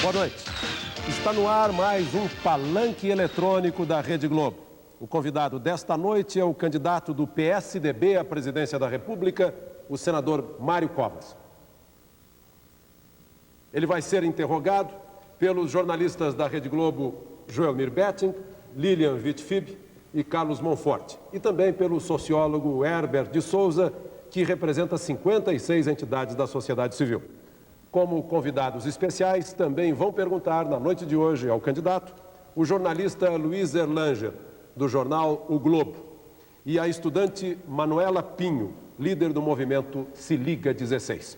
Boa noite. Está no ar mais um palanque eletrônico da Rede Globo. O convidado desta noite é o candidato do PSDB à presidência da República, o senador Mário Covas. Ele vai ser interrogado pelos jornalistas da Rede Globo Joelmir Betting, Lilian Vitfib e Carlos Monforte, e também pelo sociólogo Herbert de Souza, que representa 56 entidades da sociedade civil. Como convidados especiais, também vão perguntar na noite de hoje ao candidato o jornalista Luiz Erlanger, do jornal O Globo, e a estudante Manuela Pinho, líder do movimento Se Liga 16.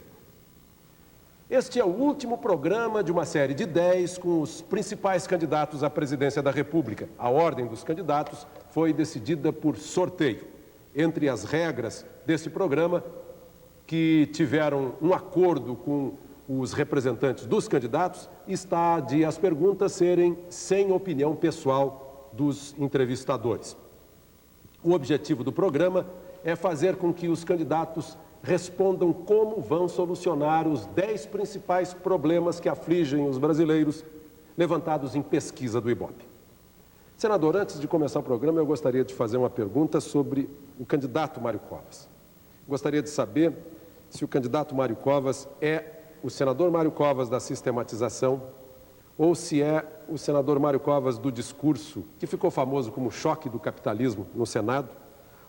Este é o último programa de uma série de 10 com os principais candidatos à presidência da República. A ordem dos candidatos foi decidida por sorteio. Entre as regras desse programa, que tiveram um acordo com os representantes dos candidatos, está de as perguntas serem sem opinião pessoal dos entrevistadores. O objetivo do programa é fazer com que os candidatos respondam como vão solucionar os 10 principais problemas que afligem os brasileiros, levantados em pesquisa do Ibope. Senador, antes de começar o programa, eu gostaria de fazer uma pergunta sobre o candidato Mário Covas. Gostaria de saber se o candidato Mário Covas é o senador Mário Covas da sistematização ou se é o senador Mário Covas do discurso, que ficou famoso como choque do capitalismo no Senado,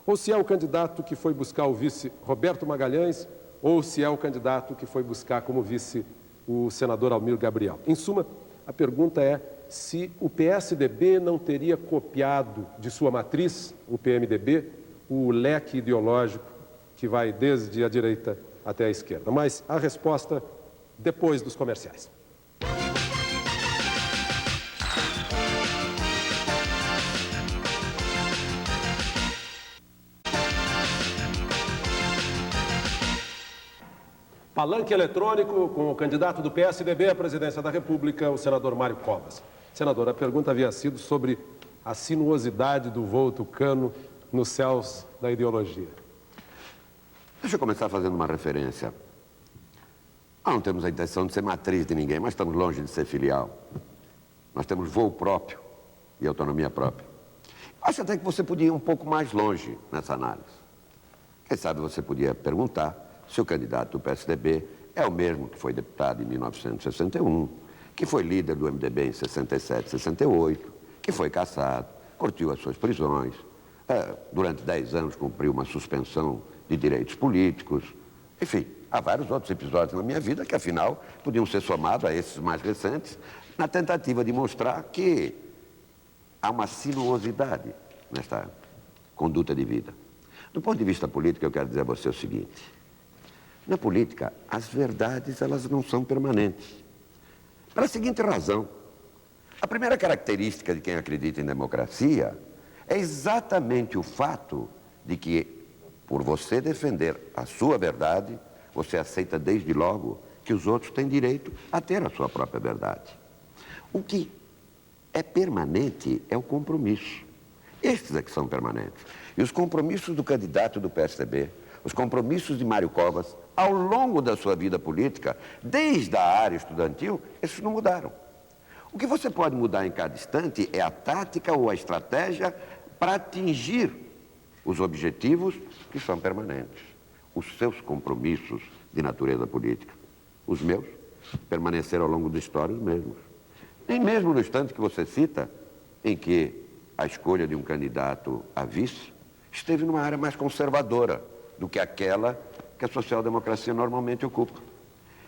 ou se é o candidato que foi buscar o vice Roberto Magalhães, ou se é o candidato que foi buscar como vice o senador Almir Gabriel. Em suma, a pergunta é se o PSDB não teria copiado de sua matriz, o PMDB, o leque ideológico que vai desde a direita até a esquerda. Mas a resposta depois dos comerciais. Palanque eletrônico com o candidato do PSDB à presidência da República, o senador Mário Covas. Senador, a pergunta havia sido sobre a sinuosidade do voo tucano nos céus da ideologia. Deixa eu começar fazendo uma referência. Nós não temos a intenção de ser matriz de ninguém, mas estamos longe de ser filial. Nós temos voo próprio e autonomia própria. Acho até que você podia ir um pouco mais longe nessa análise. Quem sabe você podia perguntar se o candidato do PSDB é o mesmo que foi deputado em 1961, que foi líder do MDB em 67, 68, que foi cassado, curtiu as suas prisões, durante 10 anos cumpriu uma suspensão de direitos políticos. Enfim, há vários outros episódios na minha vida que, afinal, podiam ser somados a esses mais recentes, na tentativa de mostrar que há uma sinuosidade nesta conduta de vida. Do ponto de vista político, eu quero dizer a você o seguinte: na política, as verdades elas não são permanentes. Pela seguinte razão: a primeira característica de quem acredita em democracia é exatamente o fato de que, por você defender a sua verdade, você aceita desde logo que os outros têm direito a ter a sua própria verdade. O que é permanente é o compromisso. Estes é que são permanentes. E os compromissos do candidato do PSDB, os compromissos de Mário Covas, ao longo da sua vida política, desde a área estudantil, esses não mudaram. O que você pode mudar em cada instante é a tática ou a estratégia para atingir os objetivos que são permanentes. Os seus compromissos de natureza política, os meus, permaneceram ao longo da história os mesmos. Nem mesmo no instante que você cita, em que a escolha de um candidato a vice esteve numa área mais conservadora do que aquela que a social-democracia normalmente ocupa.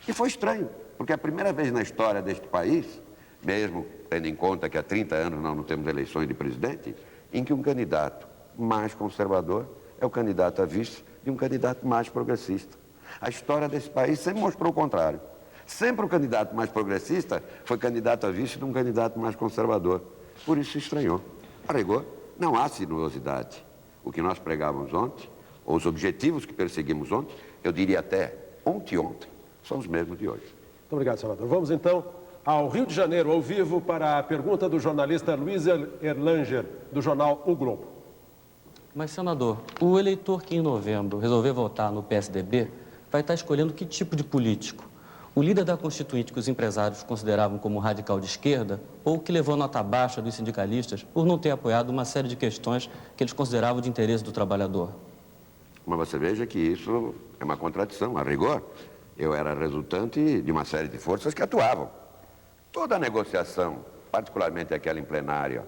E foi estranho, porque é a primeira vez na história deste país, mesmo tendo em conta que há 30 anos nós não temos eleições de presidente, em que um candidato mais conservador é o candidato a vice de um candidato mais progressista. A história desse país sempre mostrou o contrário. Sempre o candidato mais progressista foi candidato a vice de um candidato mais conservador. Por isso se estranhou. A rigor, não há sinuosidade. O que nós pregávamos ontem, ou os objetivos que perseguimos ontem, eu diria até ontem, são os mesmos de hoje. Muito obrigado, senador. Vamos então ao Rio de Janeiro, ao vivo, para a pergunta do jornalista Luiz Erlanger, do jornal O Globo. Mas, senador, o eleitor que em novembro resolver votar no PSDB vai estar escolhendo que tipo de político? o líder da Constituinte que os empresários consideravam como radical de esquerda ou que levou nota baixa dos sindicalistas por não ter apoiado uma série de questões que eles consideravam de interesse do trabalhador? Mas você veja que isso é uma contradição, a rigor. Eu era resultante de uma série de forças que atuavam. Toda a negociação, particularmente aquela em plenária,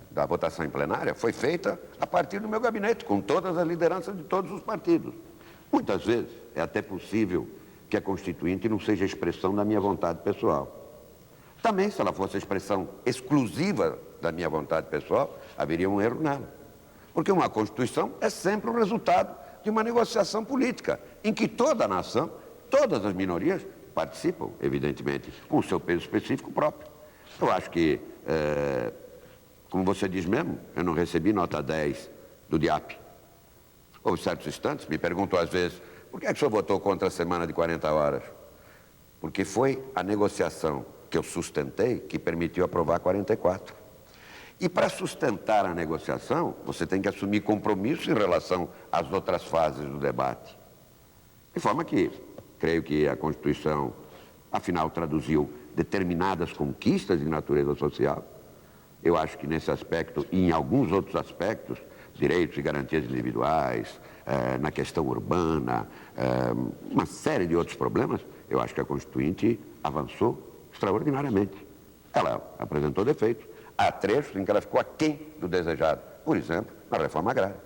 da votação em plenária, foi feita a partir do meu gabinete, com todas as lideranças de todos os partidos. Muitas vezes é até possível que a Constituinte não seja expressão da minha vontade pessoal. Também, se ela fosse a expressão exclusiva da minha vontade pessoal, haveria um erro nela. Porque uma Constituição é sempre o resultado de uma negociação política, em que toda a nação, todas as minorias participam, evidentemente, com o seu peso específico próprio. Eu acho que, como você diz mesmo, eu não recebi nota 10 do DIAP. Houve certos instantes, me perguntam às vezes, por que é que o senhor votou contra a semana de 40 horas? Porque foi a negociação que eu sustentei que permitiu aprovar 44. E para sustentar a negociação, você tem que assumir compromisso em relação às outras fases do debate. De forma que, creio que a Constituição, afinal, traduziu determinadas conquistas de natureza social. Eu acho que nesse aspecto e em alguns outros aspectos, direitos e garantias individuais, na questão urbana, uma série de outros problemas, eu acho que a Constituinte avançou extraordinariamente. Ela apresentou defeitos. Há trechos em que ela ficou aquém do desejado. Por exemplo, na reforma agrária.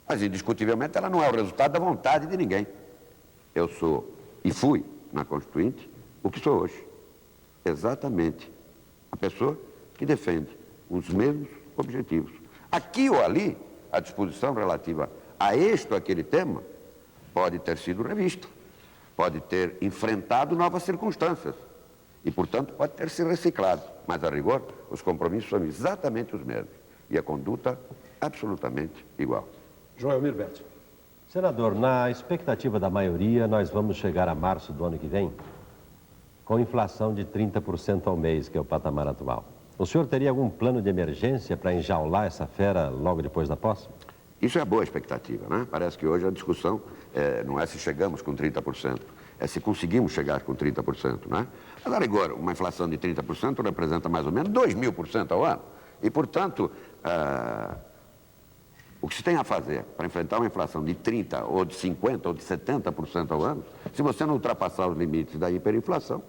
Mas, indiscutivelmente, ela não é o resultado da vontade de ninguém. Eu sou, e fui, na Constituinte, o que sou hoje. Exatamente a pessoa que defende os mesmos objetivos. Aqui ou ali, a disposição relativa a este ou aquele tema pode ter sido revista, pode ter enfrentado novas circunstâncias e, portanto, pode ter se reciclado. Mas, a rigor, os compromissos são exatamente os mesmos e a conduta absolutamente igual. Joelmir Betting. Senador, na expectativa da maioria, nós vamos chegar a março do ano que vem com inflação de 30% ao mês, que é o patamar atual. O senhor teria algum plano de emergência para enjaular essa fera logo depois da posse? Isso é boa expectativa, né? Parece que hoje a discussão não é se chegamos com 30%, é se conseguimos chegar com 30%, né? Mas, a rigor, uma inflação de 30% representa mais ou menos 2.000% ao ano. E, portanto, o que se tem a fazer para enfrentar uma inflação de 30%, ou de 50%, ou de 70% ao ano, se você não ultrapassar os limites da hiperinflação,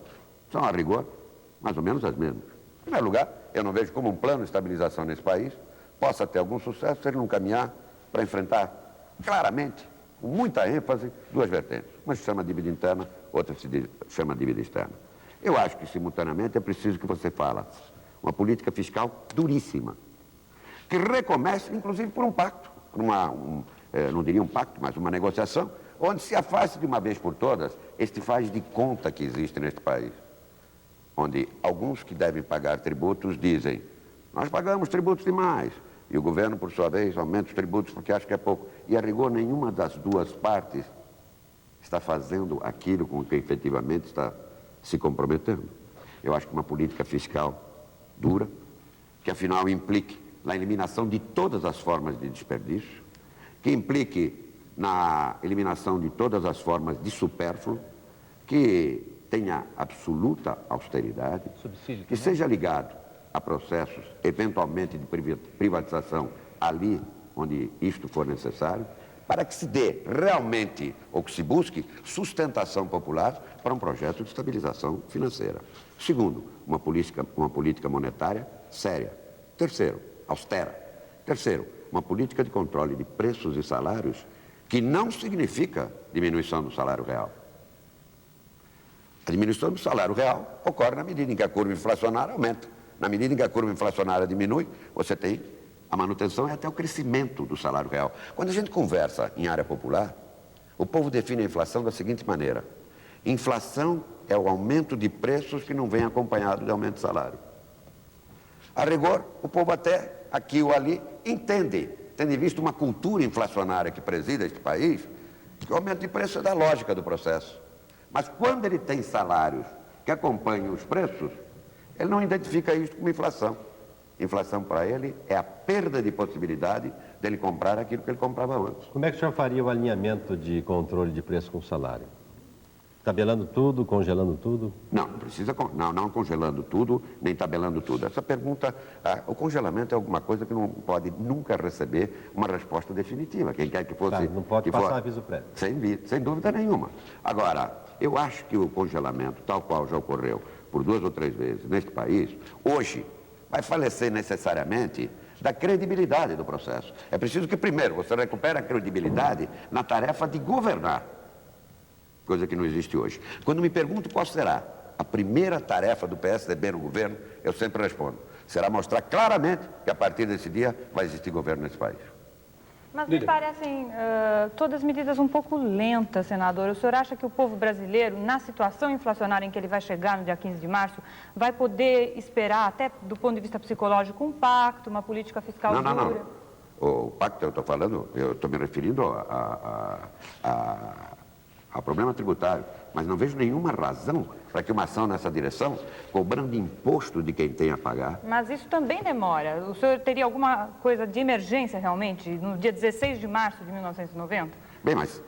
são, a rigor, mais ou menos as mesmas. Em primeiro lugar, eu não vejo como um plano de estabilização nesse país possa ter algum sucesso se ele não caminhar para enfrentar claramente, com muita ênfase, duas vertentes. Uma se chama dívida interna, outra se chama dívida externa. Eu acho que, simultaneamente, é preciso que você fale uma política fiscal duríssima, que recomece, inclusive, por um pacto, não diria um pacto, mas uma negociação, onde se afaste de uma vez por todas este faz de conta que existe neste país, onde alguns que devem pagar tributos dizem, nós pagamos tributos demais, e o governo, por sua vez, aumenta os tributos porque acha que é pouco. E, a rigor, nenhuma das duas partes está fazendo aquilo com que efetivamente está se comprometendo. Eu acho que uma política fiscal dura, que afinal implique na eliminação de todas as formas de desperdício, que implique na eliminação de todas as formas de supérfluo, que tenha absoluta austeridade, que seja ligado a processos, eventualmente, de privatização ali onde isto for necessário, para que se dê realmente, ou que se busque, sustentação popular para um projeto de estabilização financeira. Segundo, uma política monetária séria. Terceiro, austera. Terceiro, uma política de controle de preços e salários que não significa diminuição do salário real. A diminuição do salário real ocorre na medida em que a curva inflacionária aumenta. Na medida em que a curva inflacionária diminui, você tem a manutenção e até o crescimento do salário real. Quando a gente conversa em área popular, o povo define a inflação da seguinte maneira. Inflação é o aumento de preços que não vem acompanhado de aumento de salário. A rigor, o povo até, aqui ou ali, entende, tendo visto uma cultura inflacionária que presida este país, que o aumento de preço é da lógica do processo. Mas quando ele tem salários que acompanham os preços, ele não identifica isso como inflação. Inflação para ele é a perda de possibilidade dele comprar aquilo que ele comprava antes. Como é que o senhor faria o alinhamento de controle de preço com o salário? Tabelando tudo, congelando tudo? Não, não precisa, não congelando tudo, nem tabelando tudo. Essa pergunta, o congelamento é alguma coisa que não pode nunca receber uma resposta definitiva. Quem quer que fosse... Tá, não pode passar aviso prévio. Sem dúvida nenhuma. Agora, eu acho que o congelamento, tal qual já ocorreu por 2 ou 3 vezes neste país, hoje vai falecer necessariamente da credibilidade do processo. É preciso que, primeiro, você recupere a credibilidade na tarefa de governar, coisa que não existe hoje. Quando me pergunto qual será a primeira tarefa do PSDB no governo, eu sempre respondo: será mostrar claramente que a partir desse dia vai existir governo nesse país. Mas me parecem todas medidas um pouco lentas, senador. O senhor acha que o povo brasileiro, na situação inflacionária em que ele vai chegar no dia 15 de março, vai poder esperar, até do ponto de vista psicológico, um pacto, uma política fiscal dura? Não. O pacto, eu estou falando, eu estou me referindo ao problema tributário, mas não vejo nenhuma razão para que uma ação nessa direção, cobrando imposto de quem tem a pagar. Mas isso também demora. O senhor teria alguma coisa de emergência realmente no dia 16 de março de 1990? Bem, mas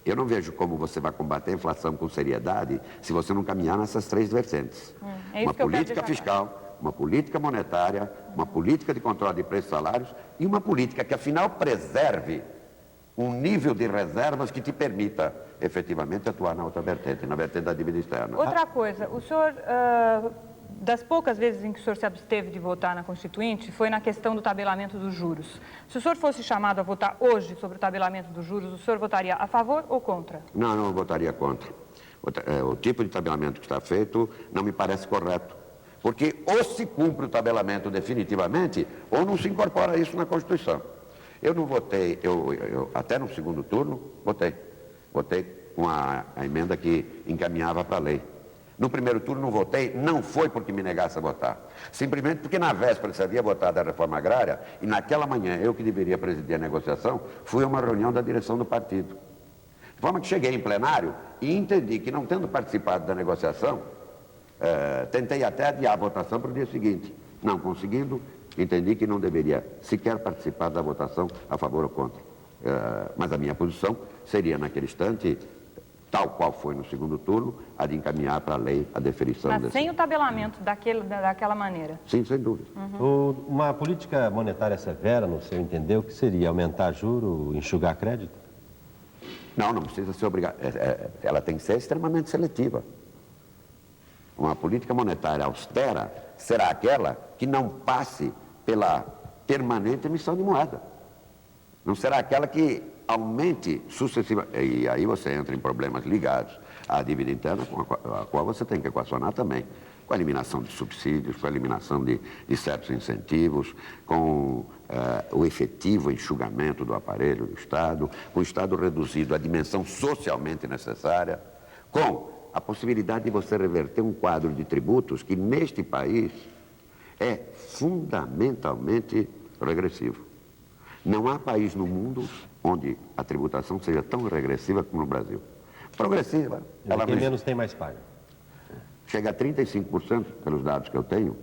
eu não vejo como você vai combater a inflação com seriedade se você não caminhar nessas 3 vertentes. Uma política fiscal, uma política monetária, uma política de controle de preços e salários e uma política que, afinal, preserve um nível de reservas que te permita efetivamente atuar na outra vertente, na vertente da dívida externa. Outra coisa, o senhor, das poucas vezes em que o senhor se absteve de votar na Constituinte, foi na questão do tabelamento dos juros. Se o senhor fosse chamado a votar hoje sobre o tabelamento dos juros, o senhor votaria a favor ou contra? Não, eu votaria contra. O tipo de tabelamento que está feito não me parece correto. Porque ou se cumpre o tabelamento definitivamente, ou não se incorpora isso na Constituição. Eu não votei, até no segundo turno, votei com a emenda que encaminhava para a lei. No primeiro turno não votei, não foi porque me negasse a votar. Simplesmente porque na véspera se havia votado a reforma agrária e naquela manhã, eu que deveria presidir a negociação, fui a uma reunião da direção do partido. De forma que cheguei em plenário e entendi que, não tendo participado da negociação, tentei até adiar a votação para o dia seguinte. Não conseguindo, entendi que não deveria sequer participar da votação a favor ou contra. Mas a minha posição seria, naquele instante, tal qual foi no segundo turno, a de encaminhar para a lei a deferição Mas sem o tabelamento daquela maneira? Sim, sem dúvida. Uma política monetária severa, no seu entender, o que seria? Aumentar juro, enxugar crédito? Não precisa ser obrigada. Ela tem que ser extremamente seletiva. Uma política monetária austera será aquela que não passe pela permanente emissão de moeda. Não será aquela que aumente sucessivamente. E aí você entra em problemas ligados à dívida interna, com a qual você tem que equacionar também. Com a eliminação de subsídios, com a eliminação de certos incentivos, com o efetivo enxugamento do aparelho do Estado, com o Estado reduzido à dimensão socialmente necessária, com a possibilidade de você reverter um quadro de tributos que, neste país, é fundamentalmente regressivo. Não há país no mundo onde a tributação seja tão regressiva como no Brasil. Progressiva. Ela quem menos tem mais paga. Chega a 35%, pelos dados que eu tenho,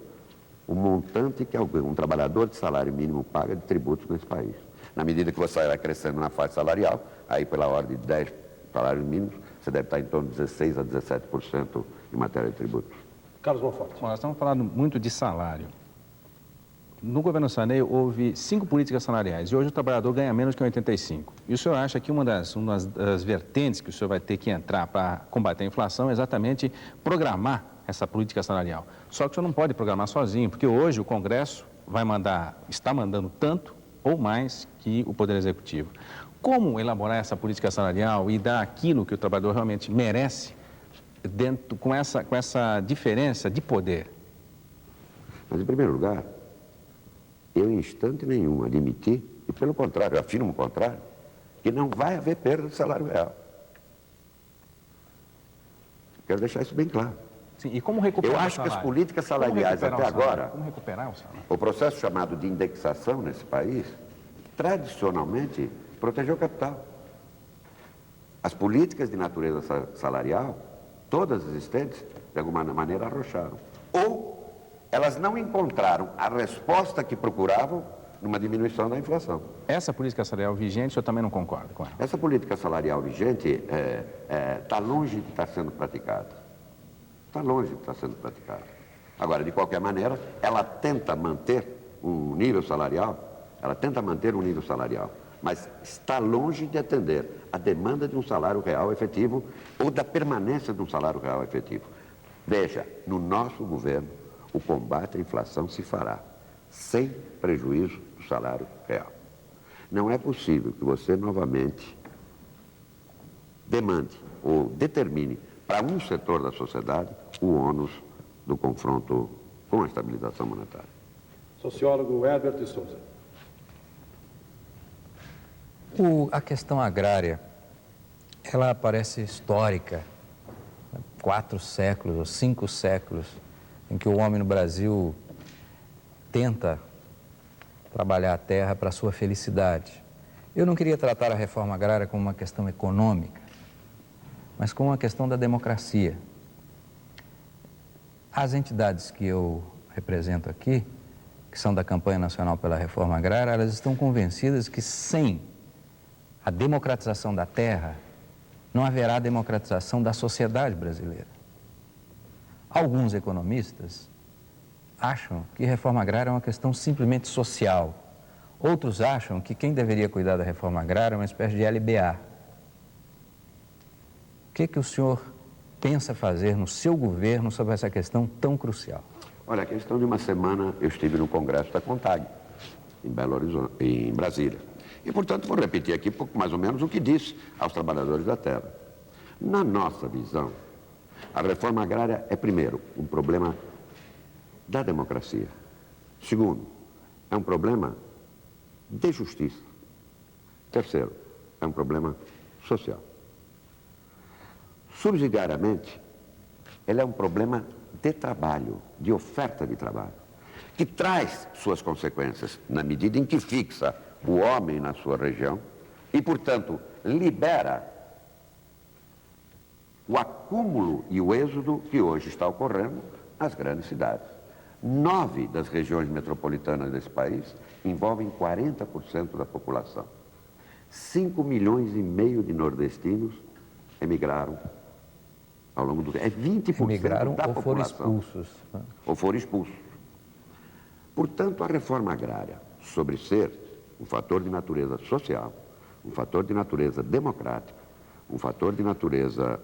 o montante que um trabalhador de salário mínimo paga de tributos nesse país. Na medida que você vai crescendo na faixa salarial, aí pela ordem de 10 salários mínimos, você deve estar em torno de 16% a 17% em matéria de tributos. Carlos Monforte. Bom, nós estamos falando muito de salário. No governo Sarney houve 5 políticas salariais e hoje o trabalhador ganha menos que 85. E o senhor acha que uma das vertentes que o senhor vai ter que entrar para combater a inflação é exatamente programar essa política salarial. Só que o senhor não pode programar sozinho, porque hoje o Congresso está mandando tanto ou mais que o Poder Executivo. Como elaborar essa política salarial e dar aquilo que o trabalhador realmente merece com essa diferença de poder? Mas, em primeiro lugar, eu, em instante nenhum, admiti, e pelo contrário, eu afirmo o contrário, que não vai haver perda de salário real. Quero deixar isso bem claro. Sim, e como recuperar Eu acho o que salário? as políticas salariais até agora, Como recuperar o salário? o processo chamado de indexação nesse país, tradicionalmente protegeu o capital. As políticas de natureza salarial, todas existentes, de alguma maneira arrocharam. Ou elas não encontraram a resposta que procuravam numa diminuição da inflação. Essa política salarial vigente, o senhor também não concorda com ela? Essa política salarial vigente está longe de estar sendo praticada. Está longe de estar sendo praticada. Agora, de qualquer maneira, ela tenta manter um nível salarial, mas está longe de atender a demanda de um salário real efetivo ou da permanência de um salário real efetivo. Veja, no nosso governo, o combate à inflação se fará sem prejuízo do salário real. Não é possível que você novamente demande ou determine para um setor da sociedade o ônus do confronto com a estabilização monetária. Sociólogo Herbert de Souza. A questão agrária, ela parece histórica. 4 séculos ou 5 séculos em que o homem no Brasil tenta trabalhar a terra para a sua felicidade. Eu não queria tratar a reforma agrária como uma questão econômica, mas como uma questão da democracia. As entidades que eu represento aqui, que são da campanha nacional pela reforma agrária, elas estão convencidas que sem a democratização da terra, não haverá democratização da sociedade brasileira. Alguns economistas acham que reforma agrária é uma questão simplesmente social. Outros acham que quem deveria cuidar da reforma agrária é uma espécie de LBA. O que o senhor pensa fazer no seu governo sobre essa questão tão crucial? Olha, a questão de uma semana eu estive no Congresso da CONTAG, em Brasília. E, portanto, vou repetir aqui pouco mais ou menos o que disse aos trabalhadores da terra. Na nossa visão, a reforma agrária é, primeiro, um problema da democracia. Segundo, é um problema de justiça. Terceiro, é um problema social. Subsidiariamente, ele é um problema de trabalho, de oferta de trabalho, que traz suas consequências na medida em que fixa o homem na sua região e, portanto, libera o acúmulo e o êxodo que hoje está ocorrendo nas grandes cidades. 9 das regiões metropolitanas desse país envolvem 40% da população. 5,5 milhões de nordestinos emigraram ao longo do tempo. É 20% Emigraram da ou população. foram expulsos. Ou foram expulsos. Portanto, a reforma agrária, sobre ser um fator de natureza social, um fator de natureza democrática, um fator de natureza,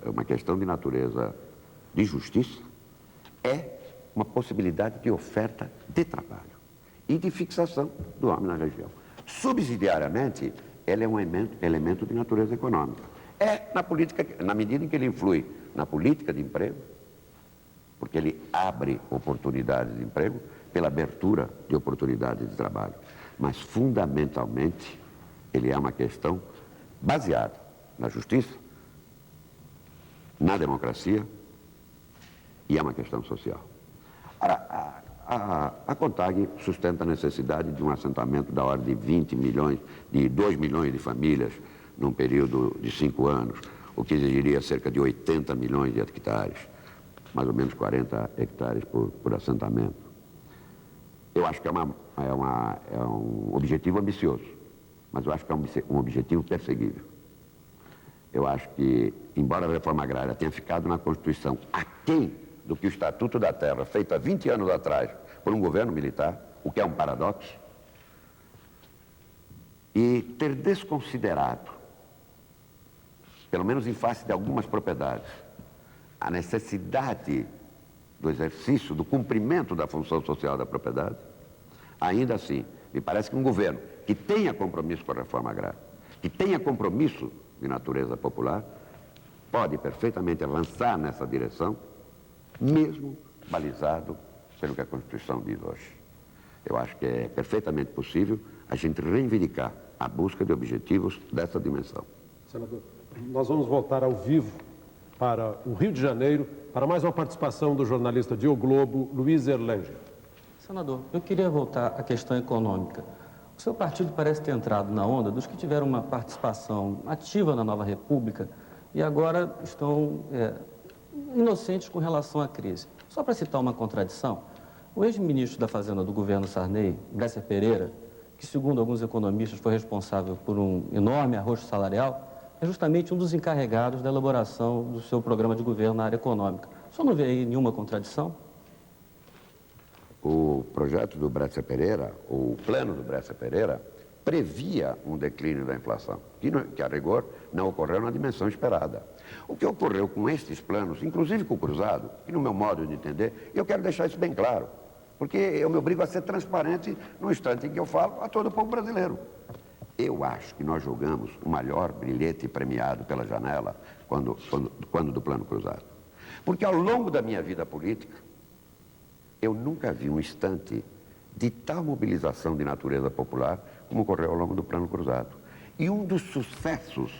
uma questão de natureza de justiça, é uma possibilidade de oferta de trabalho e de fixação do homem na região. Subsidiariamente, ela é um elemento de natureza econômica. É na política, na medida em que ele influi na política de emprego, porque ele abre oportunidades de emprego pela abertura de oportunidades de trabalho. Mas, fundamentalmente, ele é uma questão baseada na justiça, na democracia e é uma questão social. Ora, a CONTAG sustenta a necessidade de um assentamento da ordem de 20 milhões, de 2 milhões de famílias num período de 5 anos, o que exigiria cerca de 80 milhões de hectares, mais ou menos 40 hectares por assentamento. Eu acho que é um objetivo ambicioso, mas eu acho que é um objetivo perseguível. Eu acho que, embora a reforma agrária tenha ficado na Constituição aquém do que o Estatuto da Terra, feito há 20 anos atrás por um governo militar, o que é um paradoxo, e ter desconsiderado, pelo menos em face de algumas propriedades, a necessidade do exercício, do cumprimento da função social da propriedade, ainda assim, me parece que um governo que tenha compromisso com a reforma agrária, que tenha compromisso de natureza popular, pode perfeitamente avançar nessa direção, mesmo balizado pelo que a Constituição diz hoje. Eu acho que é perfeitamente possível a gente reivindicar a busca de objetivos dessa dimensão. Senador, nós vamos voltar ao vivo para o Rio de Janeiro para mais uma participação do jornalista de O Globo, Luiz Erlanger. Senador, eu queria voltar à questão econômica. O seu partido parece ter entrado na onda dos que tiveram uma participação ativa na nova República e agora estão inocentes com relação à crise. Só para citar uma contradição, O ex-ministro da Fazenda do governo Sarney, Bresser Pereira, que segundo alguns economistas foi responsável por um enorme arroxo salarial, é justamente um dos encarregados da elaboração do seu programa de governo na área econômica. O senhor não vê aí nenhuma contradição? O projeto do Bresser Pereira, o plano do Bresser Pereira, previa um declínio da inflação, que a rigor não ocorreu na dimensão esperada. O que ocorreu com estes planos, inclusive com o cruzado, e no meu modo de entender, eu quero deixar isso bem claro, porque eu me obrigo a ser transparente no instante em que eu falo a todo o povo brasileiro. Eu acho que nós jogamos o maior brilhete premiado pela janela quando do plano cruzado. Porque ao longo da minha vida política, eu nunca vi um instante de tal mobilização de natureza popular como ocorreu ao longo do plano cruzado. E um dos sucessos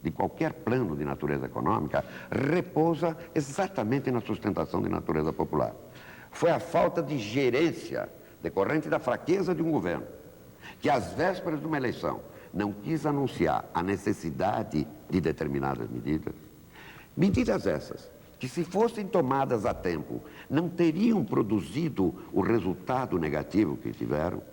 de qualquer plano de natureza econômica repousa exatamente na sustentação de natureza popular. Foi a falta de gerência decorrente da fraqueza de um governo, que às vésperas de uma eleição não quis anunciar a necessidade de determinadas medidas. Medidas essas que, se fossem tomadas a tempo, não teriam produzido o resultado negativo que tiveram,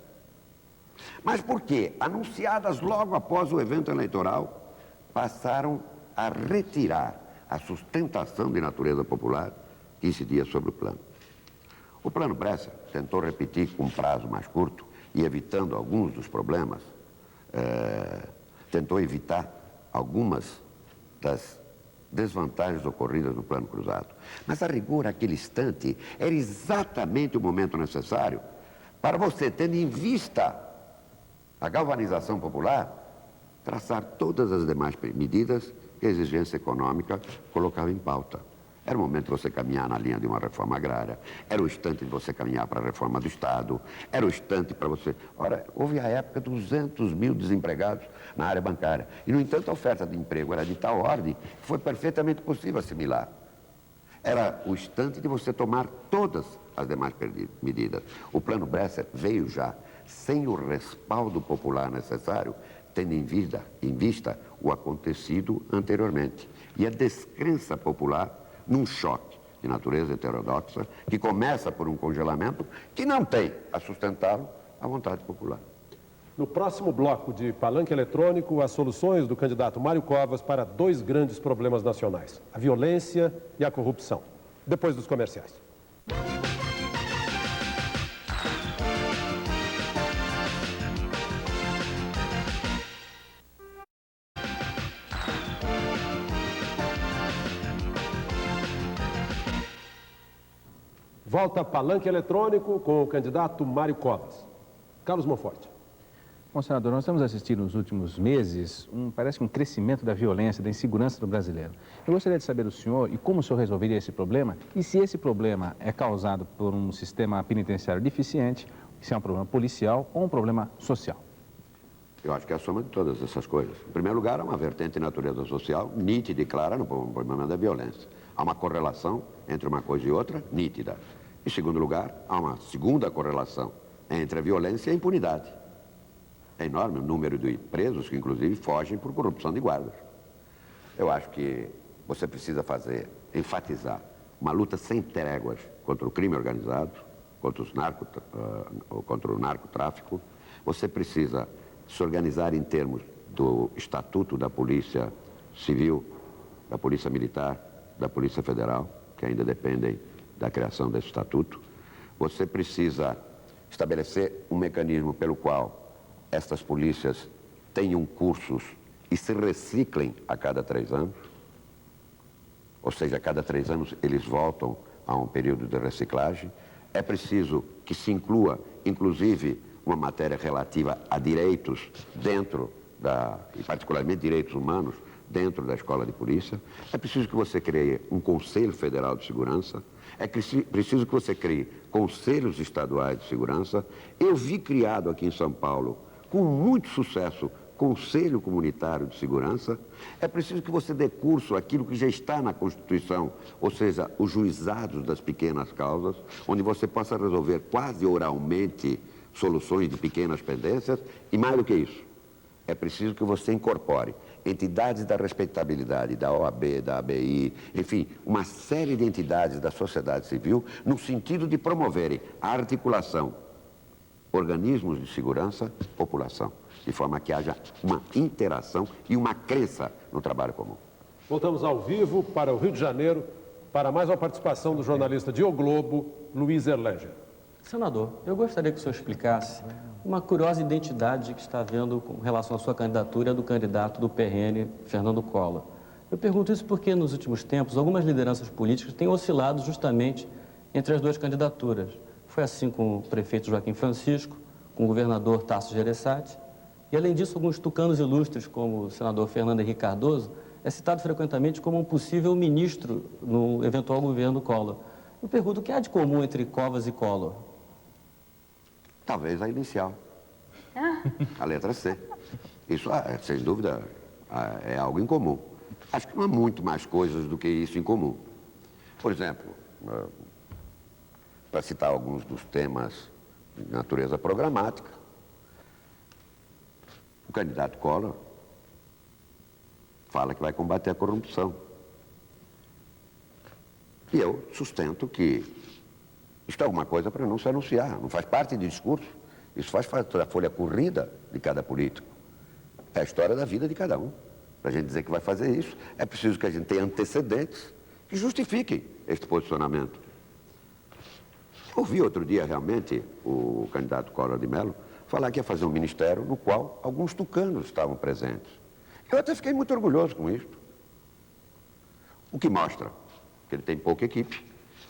mas porque, anunciadas logo após o evento eleitoral, passaram a retirar a sustentação de natureza popular que incidia sobre o plano. O plano Bresser tentou repetir com um prazo mais curto e evitando alguns dos problemas, tentou evitar algumas das desvantagens ocorridas no plano cruzado. Mas, a rigor, aquele instante era exatamente o momento necessário para você, tendo em vista a galvanização popular, traçar todas as demais medidas que a exigência econômica colocava em pauta. Era o momento de você caminhar na linha de uma reforma agrária, era o instante de você caminhar para a reforma do Estado, era o instante para você... Ora, houve a época 200 mil desempregados na área bancária. E, no entanto, a oferta de emprego era de tal ordem que foi perfeitamente possível assimilar. Era o instante de você tomar todas as demais medidas. O plano Bresser veio já sem o respaldo popular necessário, tendo em vista o acontecido anteriormente. E a descrença popular num choque de natureza heterodoxa, que começa por um congelamento que não tem a sustentá-lo a vontade popular. No próximo bloco de Palanque Eletrônico, as soluções do candidato Mário Covas para dois grandes problemas nacionais: a violência e a corrupção. Depois dos comerciais. Volta Palanque Eletrônico com o candidato Mário Covas. Carlos Monforte. Bom, senador, nós temos assistido nos últimos meses, parece um crescimento da violência, da insegurança do brasileiro. Eu gostaria de saber do senhor e como o senhor resolveria esse problema e se esse problema é causado por um sistema penitenciário deficiente, se é um problema policial ou um problema social. Eu acho que é a soma de todas essas coisas. Em primeiro lugar, há uma vertente de natureza social nítida e clara no problema da violência. Há uma correlação entre uma coisa e outra nítida. Em segundo lugar, há uma segunda correlação entre a violência e a impunidade. É enorme o número de presos que, inclusive, fogem por corrupção de guardas. Eu acho que você precisa enfatizar uma luta sem tréguas contra o crime organizado, contra o narcotráfico. Você precisa se organizar em termos do Estatuto da Polícia Civil, da Polícia Militar, da Polícia Federal, que ainda dependem da criação desse estatuto. Você precisa estabelecer um mecanismo pelo qual estas polícias tenham cursos e se reciclem a cada 3 anos, ou seja, a cada 3 anos eles voltam a um período de reciclagem. É preciso que se inclua, inclusive, uma matéria relativa a direitos e particularmente direitos humanos, dentro da escola de polícia. É preciso que você crie um Conselho Federal de Segurança. É preciso que você crie conselhos estaduais de segurança. Eu vi criado aqui em São Paulo, com muito sucesso, Conselho Comunitário de Segurança. É preciso que você dê curso àquilo que já está na Constituição, ou seja, os juizados das pequenas causas, onde você possa resolver quase oralmente soluções de pequenas pendências. E mais do que isso, é preciso que você incorpore entidades da respeitabilidade, da OAB, da ABI, enfim, uma série de entidades da sociedade civil no sentido de promoverem a articulação, organismos de segurança, população, de forma que haja uma interação e uma crença no trabalho comum. Voltamos ao vivo para o Rio de Janeiro para mais uma participação do jornalista de O Globo, Luiz Erlanger. Senador, eu gostaria que o senhor explicasse uma curiosa identidade que está havendo com relação à sua candidatura do candidato do PRN, Fernando Collor. Eu pergunto isso porque, nos últimos tempos, algumas lideranças políticas têm oscilado justamente entre as duas candidaturas. Foi assim com o prefeito Joaquim Francisco, com o governador Tasso Gereissati, e, além disso, alguns tucanos ilustres, como o senador Fernando Henrique Cardoso, é citado frequentemente como um possível ministro no eventual governo Collor. Eu pergunto, o que há de comum entre Covas e Collor? Talvez a inicial, a letra C. Isso, sem dúvida, é algo em comum. Acho que não há muito mais coisas do que isso em comum. Por exemplo, para citar alguns dos temas de natureza programática, o candidato Collor fala que vai combater a corrupção. E eu sustento que isto é alguma coisa para não se anunciar, não faz parte de discurso. Isso faz parte da folha corrida de cada político. É a história da vida de cada um. Para a gente dizer que vai fazer isso, é preciso que a gente tenha antecedentes que justifiquem este posicionamento. Ouvi outro dia, realmente, o candidato Collor de Mello falar que ia fazer um ministério no qual alguns tucanos estavam presentes. Eu até fiquei muito orgulhoso com isto. O que mostra que ele tem pouca equipe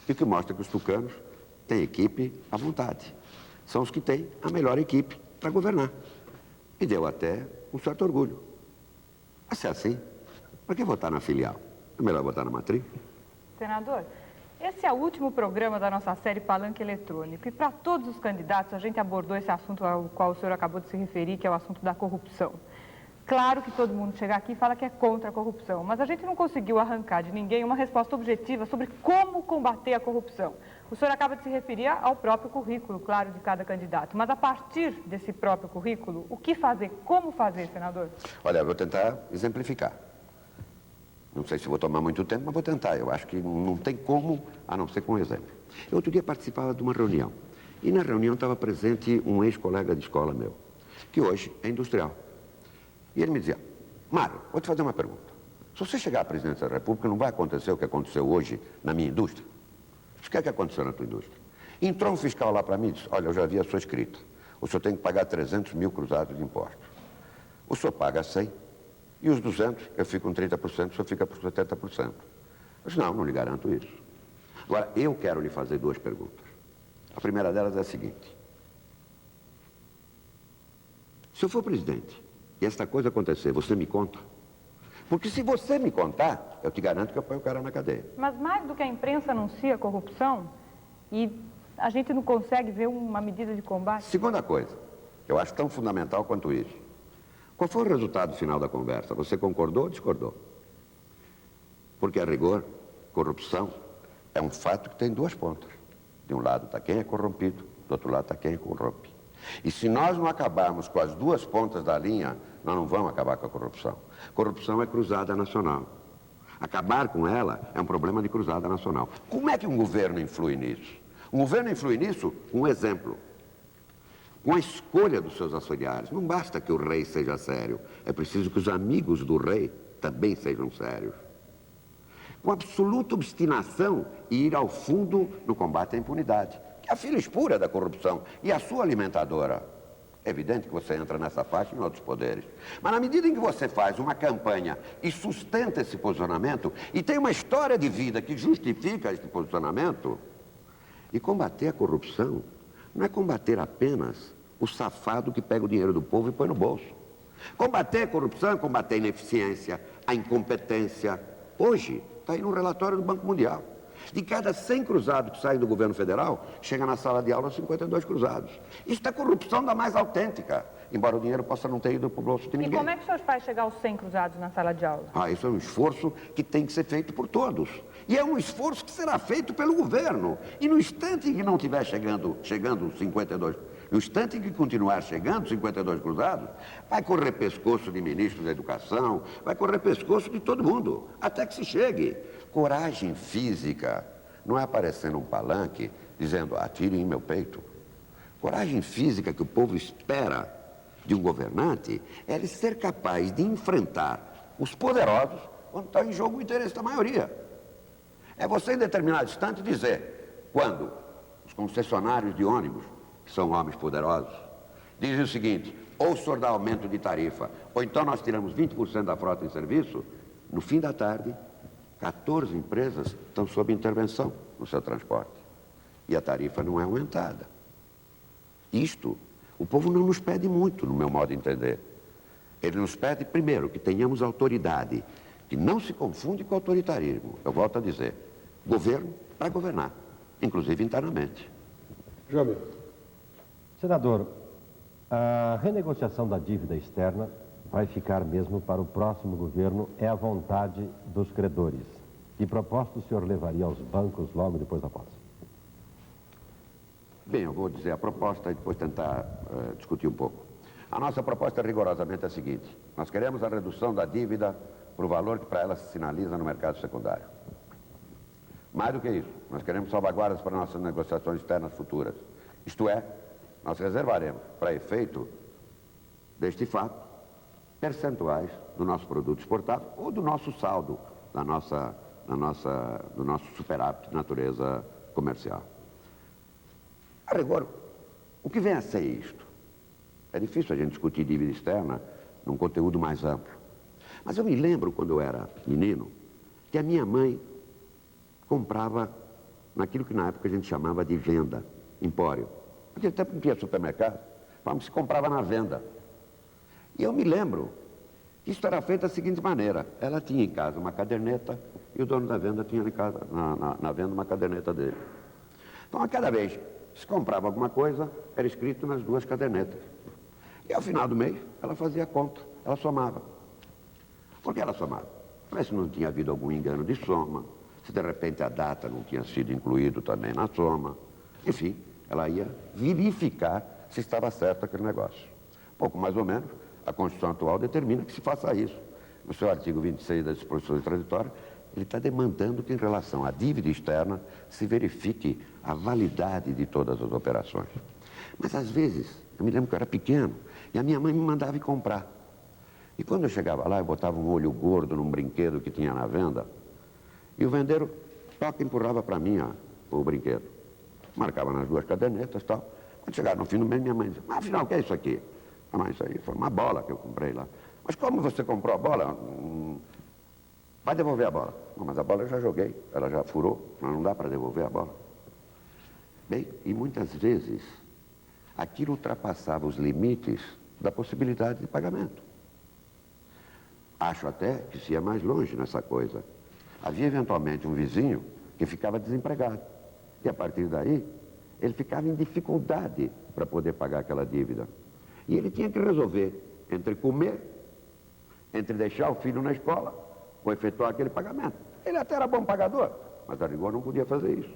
e o que mostra que os tucanos têm equipe à vontade. São os que têm a melhor equipe para governar. E deu até um certo orgulho. Mas se é assim, para que votar na filial? É melhor votar na matriz? Senador, esse é o último programa da nossa série Palanque Eletrônico. E para todos os candidatos, a gente abordou esse assunto ao qual o senhor acabou de se referir, que é o assunto da corrupção. Claro que todo mundo chega aqui e fala que é contra a corrupção, mas a gente não conseguiu arrancar de ninguém uma resposta objetiva sobre como combater a corrupção. O senhor acaba de se referir ao próprio currículo, claro, de cada candidato. Mas a partir desse próprio currículo, o que fazer? Como fazer, senador? Olha, eu vou tentar exemplificar. Não sei se vou tomar muito tempo, mas vou tentar. Eu acho que não tem como, a não ser com um exemplo. Eu outro dia participava de uma reunião. E na reunião estava presente um ex-colega de escola meu, que hoje é industrial. E ele me dizia, Mário, vou te fazer uma pergunta. Se você chegar à presidência da República, não vai acontecer o que aconteceu hoje na minha indústria? O que é que aconteceu na tua indústria? Entrou um fiscal lá para mim e disse, olha, eu já vi a sua escrita. O senhor tem que pagar 300 mil cruzados de impostos. O senhor paga 100 e os 200, eu fico com 30%, o senhor fica por 70%. Eu disse, não lhe garanto isso. Agora, eu quero lhe fazer duas perguntas. A primeira delas é a seguinte. Se eu for presidente e esta coisa acontecer, você me conta? Porque se você me contar, eu te garanto que eu ponho o cara na cadeia. Mas mais do que a imprensa anuncia a corrupção e a gente não consegue ver uma medida de combate? Segunda coisa, eu acho tão fundamental quanto isso. Qual foi o resultado final da conversa? Você concordou ou discordou? Porque, a rigor, corrupção é um fato que tem duas pontas. De um lado está quem é corrompido, do outro lado está quem corrompe. E se nós não acabarmos com as duas pontas da linha, nós não vamos acabar com a corrupção. Corrupção é cruzada nacional. Acabar com ela é um problema de cruzada nacional. Como é que um governo influi nisso? Um governo influi nisso com um exemplo. Com a escolha dos seus auxiliares. Não basta que o rei seja sério, é preciso que os amigos do rei também sejam sérios. Com absoluta obstinação e ir ao fundo no combate à impunidade, que é a filha espúria da corrupção e a sua alimentadora. É evidente que você entra nessa faixa em outros poderes. Mas na medida em que você faz uma campanha e sustenta esse posicionamento, e tem uma história de vida que justifica esse posicionamento, e combater a corrupção não é combater apenas o safado que pega o dinheiro do povo e põe no bolso. Combater a corrupção é combater a ineficiência, a incompetência. Hoje, está aí no relatório do Banco Mundial. De cada 100 cruzados que saem do governo federal, chega na sala de aula 52 cruzados. Isso é corrupção da mais autêntica, embora o dinheiro possa não ter ido para o bolso de ninguém. E como é que o senhor faz chegar aos 100 cruzados na sala de aula? Isso é um esforço que tem que ser feito por todos. E é um esforço que será feito pelo governo. E no instante em que não estiver chegando os 52, No instante em que continuar chegando 52 cruzados, vai correr pescoço de ministro da Educação, vai correr pescoço de todo mundo, até que se chegue. Coragem física não é aparecer num palanque dizendo, atire em meu peito. Coragem física que o povo espera de um governante é ele ser capaz de enfrentar os poderosos quando está em jogo o interesse da maioria. É você, em determinado instante, dizer, quando os concessionários de ônibus, que são homens poderosos, dizem o seguinte, ou o senhor dá aumento de tarifa, ou então nós tiramos 20% da frota em serviço, no fim da tarde, 14 empresas estão sob intervenção no seu transporte. E a tarifa não é aumentada. Isto, o povo não nos pede muito, no meu modo de entender. Ele nos pede, primeiro, que tenhamos autoridade, que não se confunde com autoritarismo. Eu volto a dizer, governo para governar, inclusive internamente. João Mir. Senador, a renegociação da dívida externa vai ficar mesmo para o próximo governo, é a vontade dos credores. Que proposta o senhor levaria aos bancos logo depois da posse? Bem, eu vou dizer a proposta e depois tentar discutir um pouco. A nossa proposta rigorosamente é a seguinte, nós queremos a redução da dívida para o valor que para ela se sinaliza no mercado secundário. Mais do que isso, nós queremos salvaguardas para nossas negociações externas futuras. Isto é, nós reservaremos, para efeito deste fato, percentuais do nosso produto exportado ou do nosso saldo, do nosso superávit de natureza comercial. A rigor, o que vem a ser isto? É difícil a gente discutir dívida externa num conteúdo mais amplo. Mas eu me lembro, quando eu era menino, que a minha mãe comprava naquilo que na época a gente chamava de venda, empório. Naquele tempo não tinha supermercado, se comprava na venda. E eu me lembro que isso era feito da seguinte maneira. Ela tinha em casa uma caderneta e o dono da venda tinha em casa, na venda uma caderneta dele. Então, a cada vez que se comprava alguma coisa, era escrito nas duas cadernetas. E ao final do mês, ela fazia a conta, ela somava. Por que ela somava? Para ver se não tinha havido algum engano de soma, se de repente a data não tinha sido incluído também na soma. Enfim, ela ia verificar se estava certo aquele negócio. Pouco mais ou menos, a Constituição atual determina que se faça isso. No seu artigo 26 das disposições transitórias, ele está demandando que, em relação à dívida externa, se verifique a validade de todas as operações. Mas, às vezes, eu me lembro que eu era pequeno, e a minha mãe me mandava ir comprar. E quando eu chegava lá, eu botava um olho gordo num brinquedo que tinha na venda, e o vendeiro empurrava para mim o brinquedo. Marcava nas duas cadernetas e tal. Quando chegava no fim do mês, minha mãe dizia, mas afinal, o que é isso aqui? Ah, mas isso aí foi uma bola que eu comprei lá. Mas como você comprou a bola? Vai devolver a bola. Não, mas a bola eu já joguei, ela já furou, não dá para devolver a bola. Bem, e muitas vezes, aquilo ultrapassava os limites da possibilidade de pagamento. Acho até que se ia mais longe nessa coisa. Havia eventualmente um vizinho que ficava desempregado. E a partir daí, ele ficava em dificuldade para poder pagar aquela dívida. E ele tinha que resolver entre comer, entre deixar o filho na escola, ou efetuar aquele pagamento. Ele até era bom pagador, mas a rigor não podia fazer isso.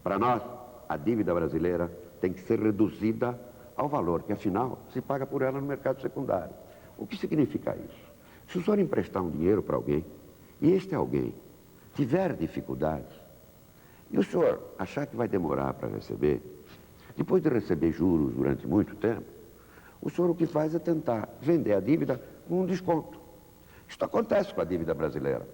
Para nós, a dívida brasileira tem que ser reduzida ao valor que, afinal, se paga por ela no mercado secundário. O que significa isso? Se o senhor emprestar um dinheiro para alguém, e este alguém tiver dificuldades, e o senhor achar que vai demorar para receber, depois de receber juros durante muito tempo, o senhor o que faz é tentar vender a dívida com um desconto. Isto acontece com a dívida brasileira.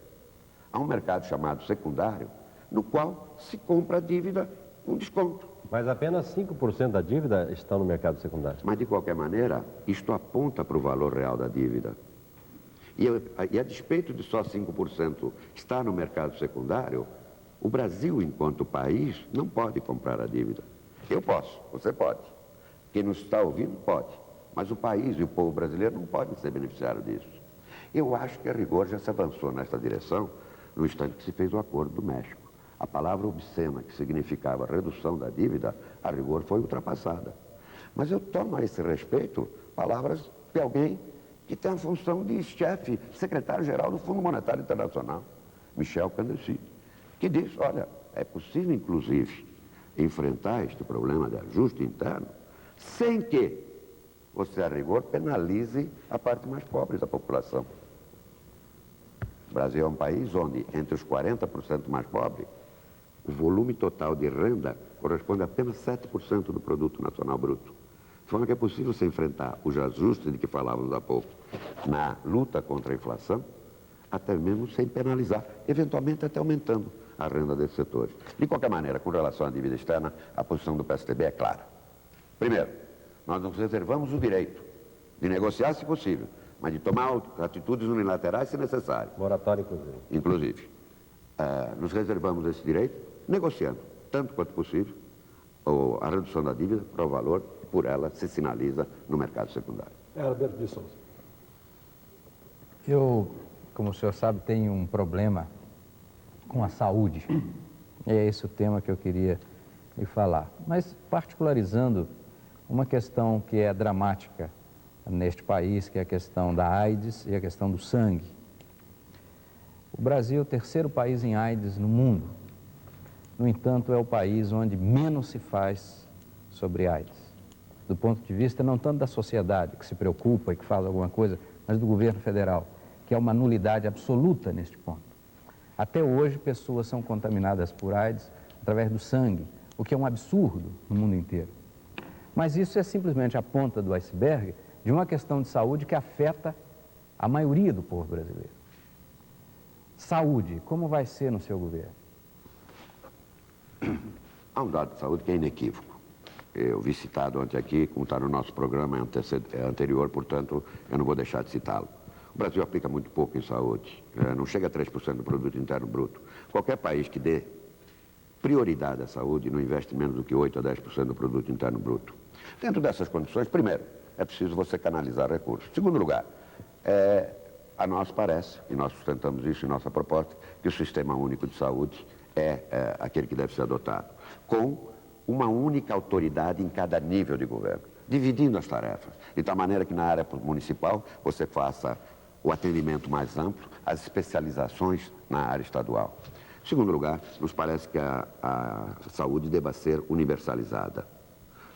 Há um mercado chamado secundário, no qual se compra a dívida com desconto. Mas apenas 5% da dívida está no mercado secundário. Mas, de qualquer maneira, isto aponta para o valor real da dívida. E a despeito de só 5% estar no mercado secundário, o Brasil, enquanto país, não pode comprar a dívida. Eu posso, você pode. Quem nos está ouvindo pode. Mas o país e o povo brasileiro não podem ser beneficiários disso. Eu acho que a rigor já se avançou nesta direção no instante que se fez o Acordo do México. A palavra obscena, que significava redução da dívida, a rigor foi ultrapassada. Mas eu tomo a esse respeito palavras de alguém que tem a função de chefe, secretário-geral do Fundo Monetário Internacional, Michel Candaci, que diz, olha, é possível, inclusive, enfrentar este problema de ajuste interno sem que você, a rigor, penalize a parte mais pobre da população. O Brasil é um país onde, entre os 40% mais pobres, o volume total de renda corresponde a apenas 7% do produto nacional bruto. De forma que é possível se enfrentar os ajustes de que falávamos há pouco na luta contra a inflação, até mesmo sem penalizar, eventualmente até aumentando a renda desses setores. De qualquer maneira, com relação à dívida externa, a posição do PSDB é clara. Primeiro, nós nos reservamos o direito de negociar, se possível, mas de tomar atitudes unilaterais, se necessário. Moratório, Inclusive. Nos reservamos esse direito, negociando, tanto quanto possível, a redução da dívida para o valor que por ela se sinaliza no mercado secundário. Herbert de Souza. Eu, como o senhor sabe, tenho um problema com a saúde. E é esse o tema que eu queria lhe falar. Mas particularizando uma questão que é dramática neste país, que é a questão da AIDS e a questão do sangue. O Brasil é o terceiro país em AIDS no mundo. No entanto, é o país onde menos se faz sobre AIDS. Do ponto de vista não tanto da sociedade, que se preocupa e que faz alguma coisa, mas do governo federal, que é uma nulidade absoluta neste ponto. Até hoje, pessoas são contaminadas por AIDS através do sangue, o que é um absurdo no mundo inteiro. Mas isso é simplesmente a ponta do iceberg de uma questão de saúde que afeta a maioria do povo brasileiro. Saúde, como vai ser no seu governo? Há um dado de saúde que é inequívoco. Eu vi citado ontem aqui, como está no nosso programa, é anterior, portanto, eu não vou deixar de citá-lo. O Brasil aplica muito pouco em saúde, não chega a 3% do produto interno bruto. Qualquer país que dê prioridade à saúde não investe menos do que 8% a 10% do produto interno bruto. Dentro dessas condições, primeiro, é preciso você canalizar recursos. Segundo lugar, a nós parece, e nós sustentamos isso em nossa proposta, que o Sistema Único de Saúde é aquele que deve ser adotado, com uma única autoridade em cada nível de governo, dividindo as tarefas, de tal maneira que na área municipal você faça o atendimento mais amplo, as especializações na área estadual. Em segundo lugar, nos parece que a saúde deva ser universalizada.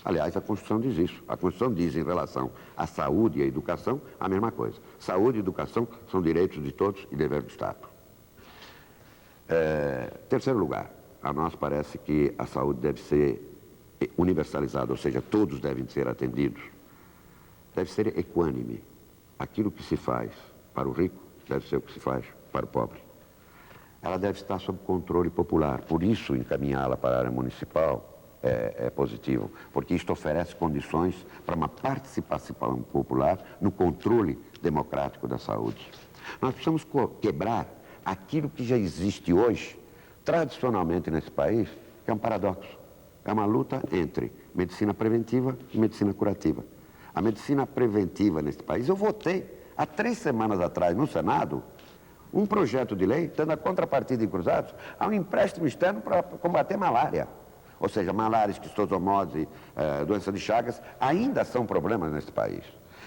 Aliás, a Constituição diz isso. A Constituição diz em relação à saúde e à educação a mesma coisa. Saúde e educação são direitos de todos e dever do Estado. Terceiro lugar, a nós parece que a saúde deve ser universalizada, ou seja, todos devem ser atendidos. Deve ser equânime. Aquilo que se faz para o rico deve ser o que se faz para o pobre. Ela deve estar sob controle popular, por isso encaminhá-la para a área municipal é positivo, porque isto oferece condições para uma participação popular no controle democrático da saúde. Nós precisamos quebrar aquilo que já existe hoje, tradicionalmente nesse país, que é um paradoxo. É uma luta entre medicina preventiva e medicina curativa. A medicina preventiva nesse país, eu votei há 3 semanas atrás no Senado um projeto de lei dando a contrapartida em cruzados a um empréstimo externo para combater malária. Ou seja, malária, esquistossomose, doença de Chagas, ainda são problemas nesse país.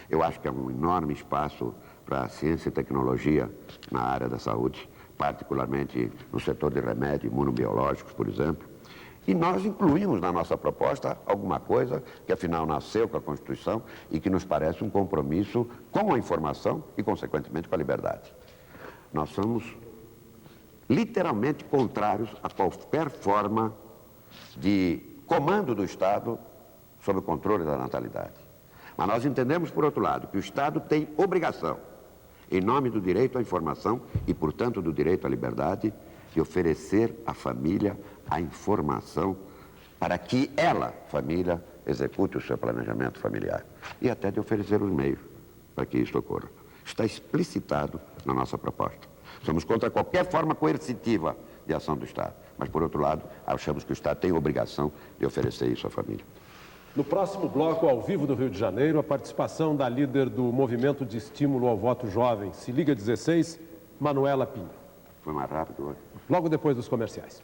Eu acho que é um enorme espaço para a ciência e tecnologia na área da saúde, particularmente no setor de remédios imunobiológicos, por exemplo. E nós incluímos na nossa proposta alguma coisa que afinal nasceu com a Constituição e que nos parece um compromisso com a informação e, consequentemente, com a liberdade. Nós somos literalmente contrários a qualquer forma de comando do Estado sobre o controle da natalidade. Mas nós entendemos, por outro lado, que o Estado tem obrigação, em nome do direito à informação e, portanto, do direito à liberdade, de oferecer à família a informação para que ela, família, execute o seu planejamento familiar e até de oferecer os meios para que isso ocorra. Está explicitado na nossa proposta. Somos contra qualquer forma coercitiva de ação do Estado, mas, por outro lado, achamos que o Estado tem a obrigação de oferecer isso à família. No próximo bloco, ao vivo do Rio de Janeiro, a participação da líder do Movimento de Estímulo ao Voto Jovem, Se Liga 16, Manuela Pinho. Foi mais rápido hoje. Logo depois dos comerciais.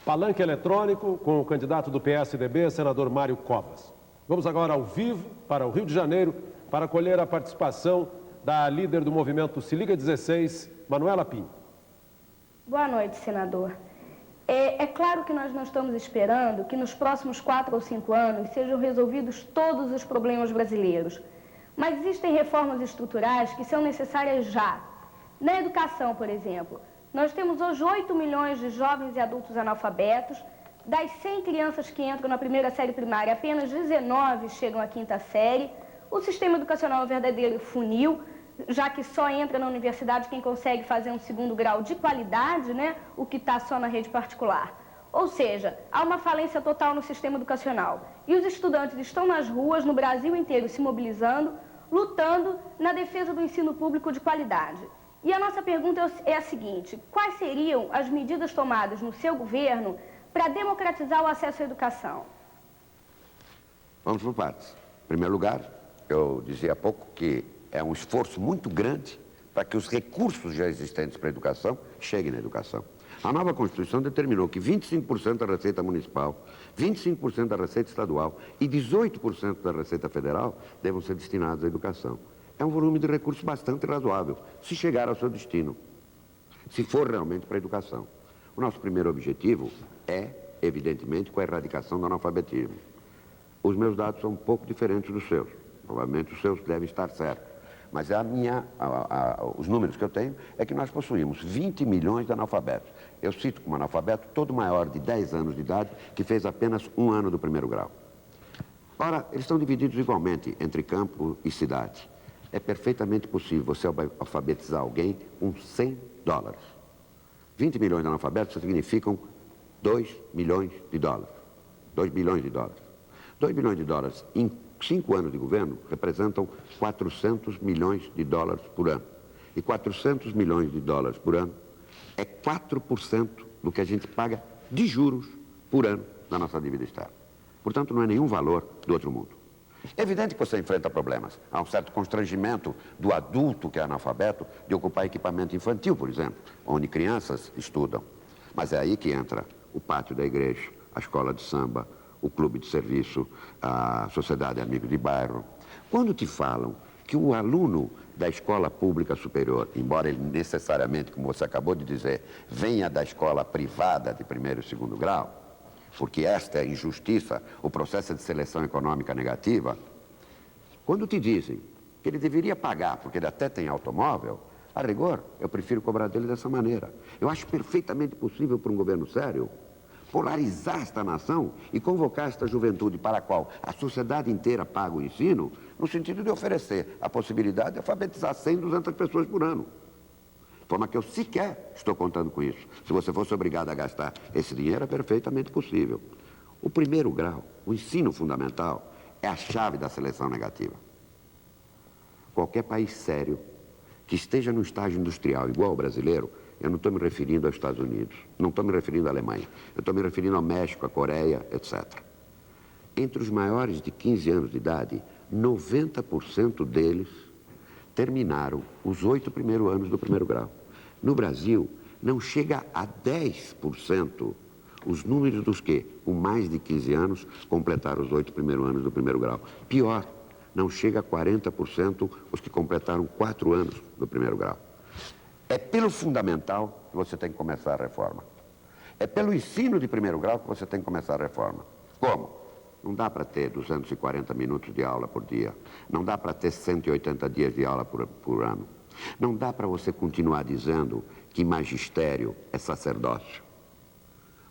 Palanque eletrônico com o candidato do PSDB, senador Mário Covas. Vamos agora ao vivo para o Rio de Janeiro para colher a participação da líder do movimento Se Liga 16, Manuela Pinho. Boa noite, senador. É claro que nós não estamos esperando que nos próximos 4 ou 5 anos sejam resolvidos todos os problemas brasileiros. Mas existem reformas estruturais que são necessárias já. Na educação, por exemplo, nós temos hoje 8 milhões de jovens e adultos analfabetos. Das 100 crianças que entram na primeira série primária, apenas 19 chegam à quinta série. O sistema educacional é um verdadeiro funil, já que só entra na universidade quem consegue fazer um segundo grau de qualidade, né? O que está só na rede particular. Ou seja, há uma falência total no sistema educacional. E os estudantes estão nas ruas, no Brasil inteiro, se mobilizando, lutando na defesa do ensino público de qualidade. E a nossa pergunta é a seguinte: quais seriam as medidas tomadas no seu governo para democratizar o acesso à educação? Vamos por partes. Em primeiro lugar, eu dizia há pouco que é um esforço muito grande para que os recursos já existentes para a educação cheguem na educação. A nova Constituição determinou que 25% da receita municipal, 25% da receita estadual e 18% da receita federal devam ser destinados à educação. É um volume de recursos bastante razoável, se chegar ao seu destino, se for realmente para a educação. O nosso primeiro objetivo é, evidentemente, com a erradicação do analfabetismo. Os meus dados são um pouco diferentes dos seus. Provavelmente os seus devem estar certos. Mas os números que eu tenho é que nós possuímos 20 milhões de analfabetos. Eu cito como analfabeto todo maior de 10 anos de idade que fez apenas 1 ano do primeiro grau. Ora, eles estão divididos igualmente entre campo e cidade. É perfeitamente possível você alfabetizar alguém com $100. 20 milhões de analfabetos significam 2 milhões de dólares. 2 bilhões de dólares. 2 bilhões de dólares em 5 anos de governo representam 400 milhões de dólares por ano. E 400 milhões de dólares por ano é 4% do que a gente paga de juros por ano na nossa dívida externa. Portanto, não é nenhum valor do outro mundo. É evidente que você enfrenta problemas. Há um certo constrangimento do adulto que é analfabeto de ocupar equipamento infantil, por exemplo, onde crianças estudam. Mas é aí que entra o pátio da igreja, a escola de samba, o clube de serviço, a sociedade de amigos de bairro. Quando te falam que o aluno da escola pública superior, embora ele necessariamente, como você acabou de dizer, venha da escola privada de primeiro e segundo grau, porque esta é a injustiça, o processo de seleção econômica negativa, quando te dizem que ele deveria pagar, porque ele até tem automóvel, a rigor, eu prefiro cobrar dele dessa maneira. Eu acho perfeitamente possível para um governo sério polarizar esta nação e convocar esta juventude para a qual a sociedade inteira paga o ensino, no sentido de oferecer a possibilidade de alfabetizar 100, 200 pessoas por ano. De forma que eu sequer estou contando com isso. Se você fosse obrigado a gastar esse dinheiro, é perfeitamente possível. O primeiro grau, o ensino fundamental, é a chave da seleção negativa. Qualquer país sério que esteja no estágio industrial igual ao brasileiro, eu não estou me referindo aos Estados Unidos, não estou me referindo à Alemanha, eu estou me referindo ao México, à Coreia, etc. Entre os maiores de 15 anos de idade, 90% deles terminaram os 8 primeiros anos do primeiro grau. No Brasil, não chega a 10% os números dos que, com mais de 15 anos, completaram os 8 primeiros anos do primeiro grau. Pior, não chega a 40% os que completaram 4 anos do primeiro grau. É pelo fundamental que você tem que começar a reforma. É pelo ensino de primeiro grau que você tem que começar a reforma. Como? Não dá para ter 240 minutos de aula por dia. Não dá para ter 180 dias de aula por ano. Não dá para você continuar dizendo que magistério é sacerdócio.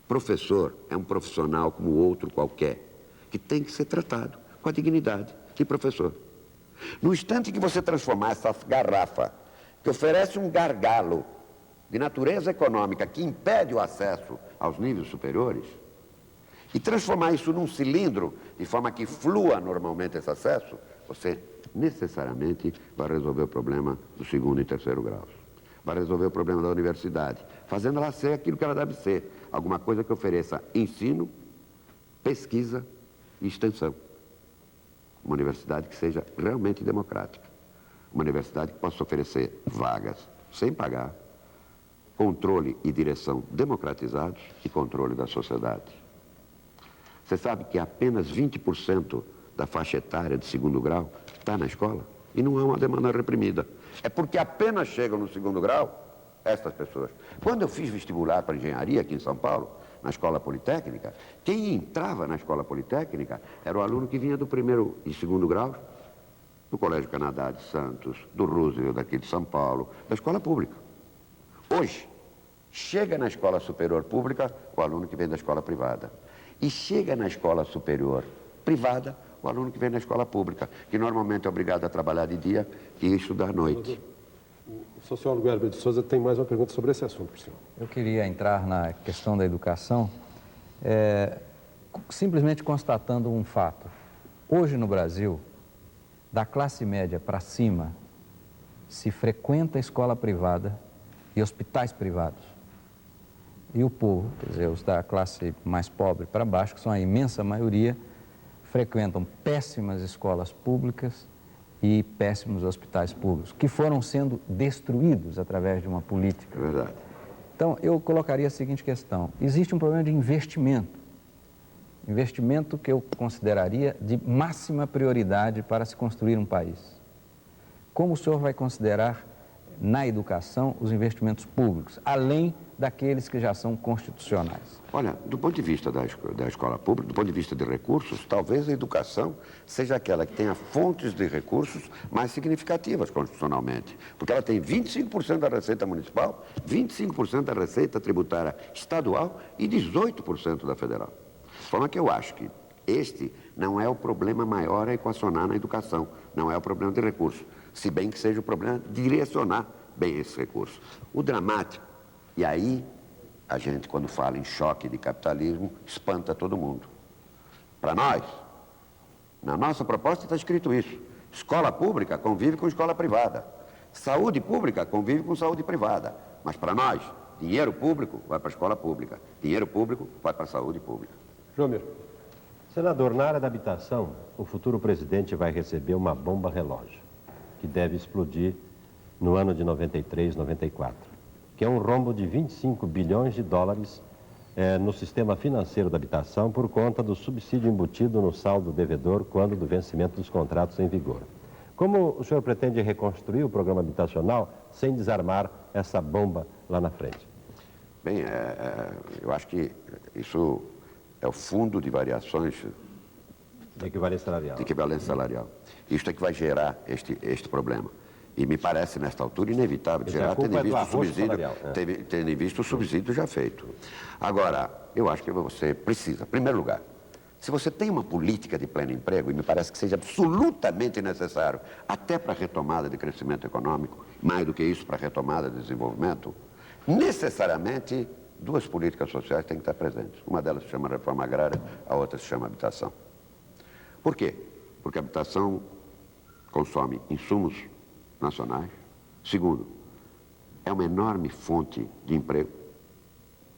Professor é um profissional como outro qualquer, que tem que ser tratado com a dignidade de professor. No instante que você transformar essa garrafa, que oferece um gargalo de natureza econômica que impede o acesso aos níveis superiores, e transformar isso num cilindro de forma que flua normalmente esse acesso, você necessariamente vai resolver o problema do segundo e terceiro graus. Vai resolver o problema da universidade, fazendo ela ser aquilo que ela deve ser, alguma coisa que ofereça ensino, pesquisa e extensão. Uma universidade que seja realmente democrática. Uma universidade que possa oferecer vagas sem pagar, controle e direção democratizados e controle da sociedade. Você sabe que apenas 20% da faixa etária de segundo grau está na escola e não há uma demanda reprimida. É porque apenas chegam no segundo grau estas pessoas. Quando eu fiz vestibular para engenharia aqui em São Paulo, na Escola Politécnica, quem entrava na Escola Politécnica era o aluno que vinha do primeiro e segundo grau, do Colégio Canadá de Santos, do Roosevelt daqui de São Paulo, da escola pública. Hoje, chega na escola superior pública o aluno que vem da escola privada. E chega na escola superior privada o aluno que vem da escola pública, que normalmente é obrigado a trabalhar de dia e estudar à noite. O sociólogo Herbert de Souza tem mais uma pergunta sobre esse assunto, por senhor. Eu queria entrar na questão da educação, simplesmente constatando um fato. Hoje no Brasil, da classe média para cima, se frequenta escola privada e hospitais privados. E o povo, quer dizer, os da classe mais pobre para baixo, que são a imensa maioria, frequentam péssimas escolas públicas e péssimos hospitais públicos, que foram sendo destruídos através de uma política. É verdade. Então, eu colocaria a seguinte questão. Existe um problema de investimento. Investimento que eu consideraria de máxima prioridade para se construir um país. Como o senhor vai considerar na educação os investimentos públicos, além daqueles que já são constitucionais? Olha, do ponto de vista da escola pública, do ponto de vista de recursos, talvez a educação seja aquela que tenha fontes de recursos mais significativas constitucionalmente. Porque ela tem 25% da receita municipal, 25% da receita tributária estadual e 18% da federal. De forma que eu acho que este não é o problema maior a equacionar na educação, não é o problema de recursos, se bem que seja o problema de direcionar bem esses recursos. O dramático, e aí a gente, quando fala em choque de capitalismo, espanta todo mundo. Para nós, na nossa proposta está escrito isso. Escola pública convive com escola privada. Saúde pública convive com saúde privada. Mas para nós, dinheiro público vai para a escola pública. Dinheiro público vai para a saúde pública. João Senador, na área da habitação, o futuro presidente vai receber uma bomba relógio, que deve explodir no ano de 93, 94, que é um rombo de 25 bilhões de dólares no sistema financeiro da habitação por conta do subsídio embutido no saldo devedor quando do vencimento dos contratos em vigor. Como o senhor pretende reconstruir o programa habitacional sem desarmar essa bomba lá na frente? Bem, eu acho que isso é o fundo de variações De equivalência salarial. de equivalência salarial. Isto é que vai gerar este problema. E me parece, nesta altura, inevitável gerar, tendo em vista o subsídio já feito. Agora, eu acho que você precisa, em primeiro lugar, se você tem uma política de pleno emprego, e me parece que seja absolutamente necessário, até para a retomada de crescimento econômico, mais do que isso, para a retomada de desenvolvimento, necessariamente duas políticas sociais têm que estar presentes. Uma delas se chama reforma agrária, a outra se chama habitação. Por quê? Porque a habitação consome insumos nacionais. Segundo, é uma enorme fonte de emprego.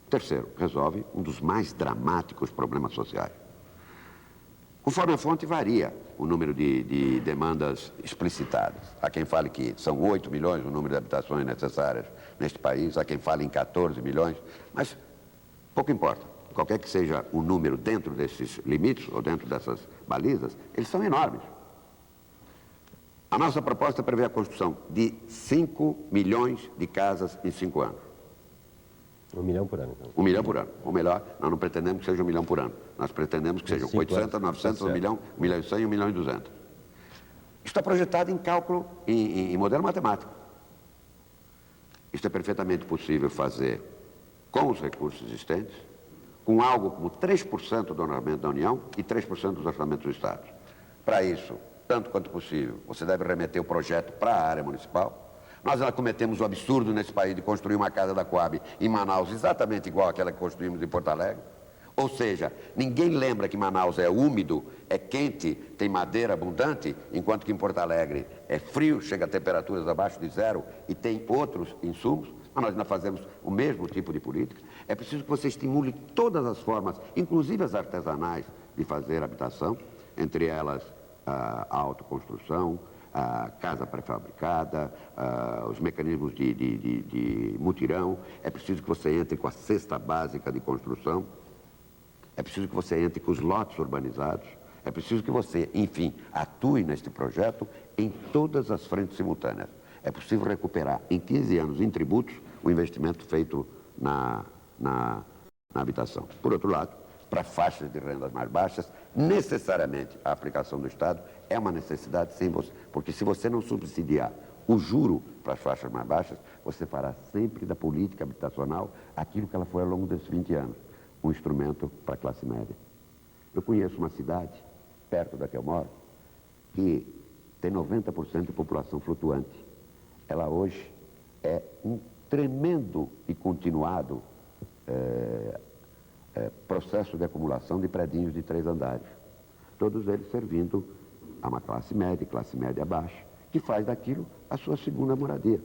Terceiro, resolve um dos mais dramáticos problemas sociais. Conforme a fonte, varia o número de demandas explicitadas. Há quem fale que são 8 milhões o número de habitações necessárias neste país, há quem fale em 14 milhões, mas pouco importa. Qualquer que seja o número dentro desses limites ou dentro dessas balizas, eles são enormes. A nossa proposta prevê a construção de 5 milhões de casas em 5 anos. 1 milhão por ano, então. 1 milhão por ano. Ou melhor, nós não pretendemos que seja 1 milhão por ano. Nós pretendemos que sejam 800, 900, 1 milhão, 1 milhão e 100 e 1 milhão e 200. Isso está projetado em cálculo, em modelo matemático. Isso é perfeitamente possível fazer com os recursos existentes, com algo como 3% do orçamento da União e 3% dos orçamentos do Estado. Para isso, tanto quanto possível, você deve remeter o projeto para a área municipal. Nós já cometemos o absurdo nesse país de construir uma casa da Coab em Manaus exatamente igual àquela que construímos em Porto Alegre. Ou seja, ninguém lembra que Manaus é úmido, é quente, tem madeira abundante, enquanto que em Porto Alegre é frio, chega a temperaturas abaixo de zero e tem outros insumos. Mas nós ainda fazemos o mesmo tipo de política. É preciso que você estimule todas as formas, inclusive as artesanais, de fazer habitação, entre elas a autoconstrução, a casa pré-fabricada, os mecanismos de mutirão. É preciso que você entre com a cesta básica de construção. É preciso que você entre com os lotes urbanizados. É preciso que você, enfim, atue neste projeto em todas as frentes simultâneas. É possível recuperar em 15 anos, em tributos, o investimento feito na habitação. Por outro lado, para faixas de rendas mais baixas, necessariamente a aplicação do Estado é uma necessidade, sim, porque se você não subsidiar o juro para as faixas mais baixas, você fará sempre da política habitacional aquilo que ela foi ao longo desses 20 anos, um instrumento para a classe média. Eu conheço uma cidade, perto da que eu moro, que tem 90% de população flutuante. Ela hoje é um tremendo e continuado processo de acumulação de predinhos de 3 andares. Todos eles servindo a uma classe média baixa, que faz daquilo a sua segunda moradia.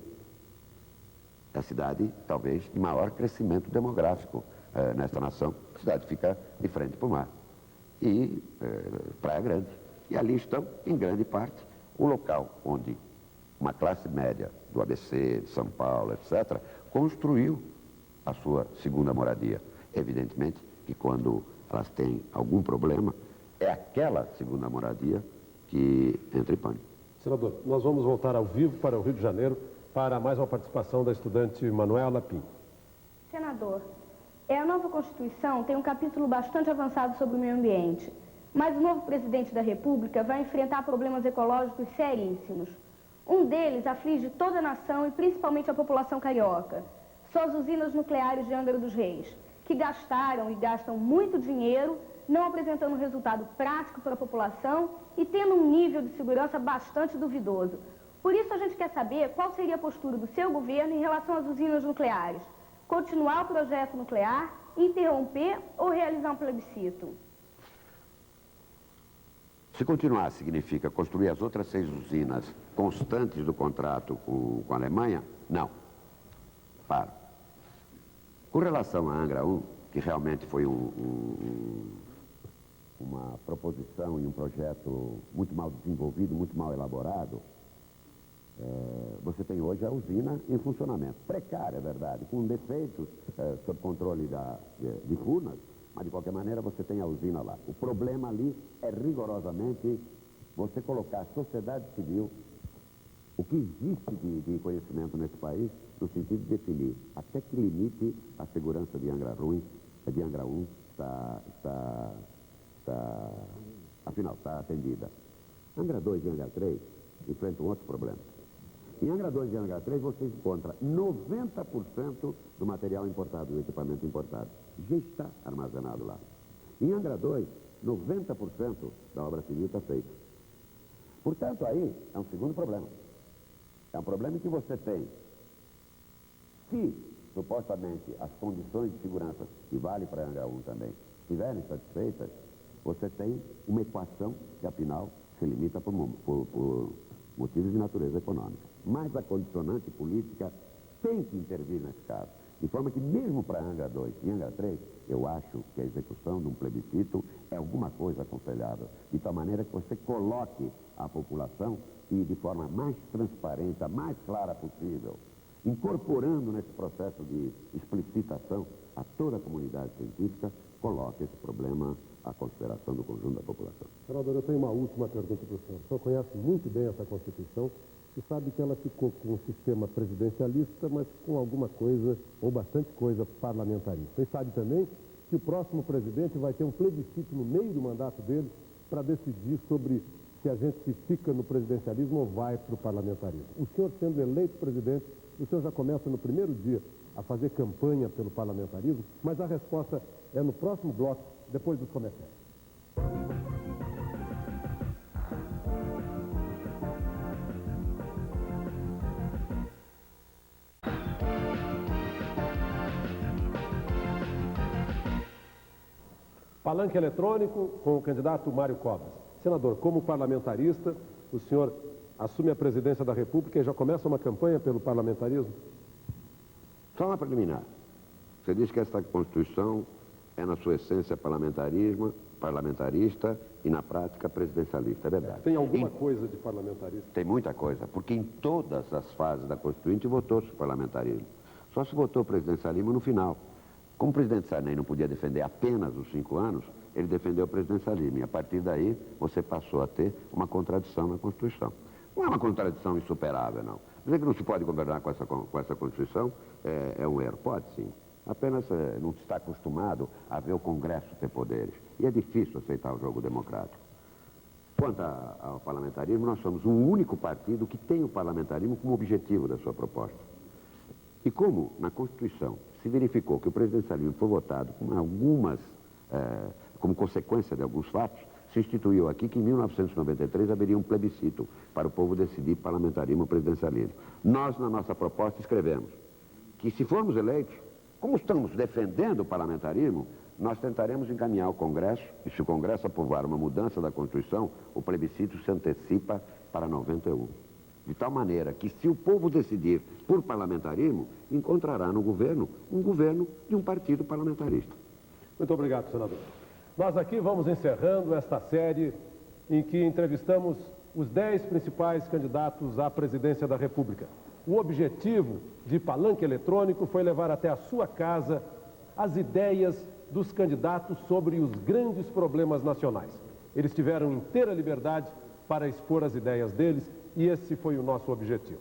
É a cidade, talvez, de maior crescimento demográfico nesta nação. A cidade fica de frente para o mar. E Praia Grande. E ali estão, em grande parte, o local onde uma classe média do ABC, de São Paulo, etc., construiu a sua segunda moradia. Evidentemente que quando elas têm algum problema, é aquela segunda moradia que entra em pânico. Senador, nós vamos voltar ao vivo para o Rio de Janeiro para mais uma participação da estudante Manuela Pinho. Senador, a nova Constituição tem um capítulo bastante avançado sobre o meio ambiente, mas o novo presidente da República vai enfrentar problemas ecológicos seríssimos. Um deles aflige toda a nação e principalmente a população carioca. São as usinas nucleares de Angra dos Reis, que gastaram e gastam muito dinheiro, não apresentando resultado prático para a população e tendo um nível de segurança bastante duvidoso. Por isso a gente quer saber qual seria a postura do seu governo em relação às usinas nucleares. Continuar o projeto nuclear, interromper ou realizar um plebiscito? Se continuar significa construir as outras 6 usinas constantes do contrato com a Alemanha, não. Para. Com relação à Angra 1, que realmente foi uma proposição e um projeto muito mal desenvolvido, muito mal elaborado, você tem hoje a usina em funcionamento. Precária, é verdade, com defeitos sob controle de Furnas, mas de qualquer maneira você tem a usina lá. O problema ali é rigorosamente você colocar a sociedade civil, o que existe de conhecimento nesse país, no sentido de definir até que limite a segurança de Angra 1 está atendida. Angra 2 e Angra 3 enfrentam outro problema. Em Angra 2 e Angra 3 você encontra 90% do material importado, do equipamento importado. Já está armazenado lá. Em Angra 2, 90% da obra civil está feita. Portanto, aí é um segundo problema. É um problema que você tem. Se, supostamente, as condições de segurança, que vale para Angra 1 também, estiverem satisfeitas, você tem uma equação que, afinal, se limita por motivos de natureza econômica. Mas a condicionante política tem que intervir nesse caso. De forma que, mesmo para Angra 2 e Angra 3, eu acho que a execução de um plebiscito é alguma coisa aconselhável. De tal maneira que você coloque a população e, de forma mais transparente, a mais clara possível, incorporando nesse processo de explicitação a toda a comunidade científica, coloque esse problema à consideração do conjunto da população. Senador, eu tenho uma última pergunta para o senhor. O senhor conhece muito bem essa Constituição e sabe que ela ficou com um sistema presidencialista, mas com alguma coisa, ou bastante coisa, parlamentarista. E sabe também que o próximo presidente vai ter um plebiscito no meio do mandato dele para decidir sobre se a gente fica no presidencialismo ou vai para o parlamentarismo. O senhor, sendo eleito presidente, o senhor já começa no primeiro dia a fazer campanha pelo parlamentarismo, mas a resposta é no próximo bloco, depois dos comerciais. Palanque eletrônico com o candidato Mário Covas. Senador, como parlamentarista, o senhor assume a presidência da República e já começa uma campanha pelo parlamentarismo? Só uma preliminar. Você diz que esta Constituição é, na sua essência, parlamentarista e, na prática, presidencialista. É verdade. Tem alguma coisa de parlamentarista? Tem muita coisa, porque em todas as fases da Constituinte votou-se o parlamentarismo. Só se votou o presidencialismo no final. Como o presidente Sarney não podia defender apenas os 5 anos, ele defendeu o presidencialismo. E a partir daí, você passou a ter uma contradição na Constituição. Não é uma contradição insuperável, não. Dizer que não se pode governar com essa Constituição é um erro. Pode, sim. Apenas não se está acostumado a ver o Congresso ter poderes. E é difícil aceitar o jogo democrático. Quanto ao parlamentarismo, nós somos o único partido que tem o parlamentarismo como objetivo da sua proposta. E como na Constituição se verificou que o presidencialismo foi votado como consequência de alguns fatos, se instituiu aqui que em 1993 haveria um plebiscito para o povo decidir parlamentarismo ou presidencialismo. Nós, na nossa proposta, escrevemos que se formos eleitos, como estamos defendendo o parlamentarismo, nós tentaremos encaminhar o Congresso, e se o Congresso aprovar uma mudança da Constituição, o plebiscito se antecipa para 91. De tal maneira que, se o povo decidir por parlamentarismo, encontrará no governo um governo de um partido parlamentarista. Muito obrigado, senador. Nós aqui vamos encerrando esta série em que entrevistamos os 10 principais candidatos à presidência da República. O objetivo de Palanque Eletrônico foi levar até a sua casa as ideias dos candidatos sobre os grandes problemas nacionais. Eles tiveram inteira liberdade para expor as ideias deles e esse foi o nosso objetivo.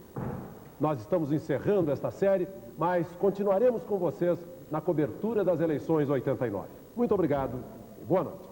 Nós estamos encerrando esta série, mas continuaremos com vocês na cobertura das eleições 89. Muito obrigado e boa noite.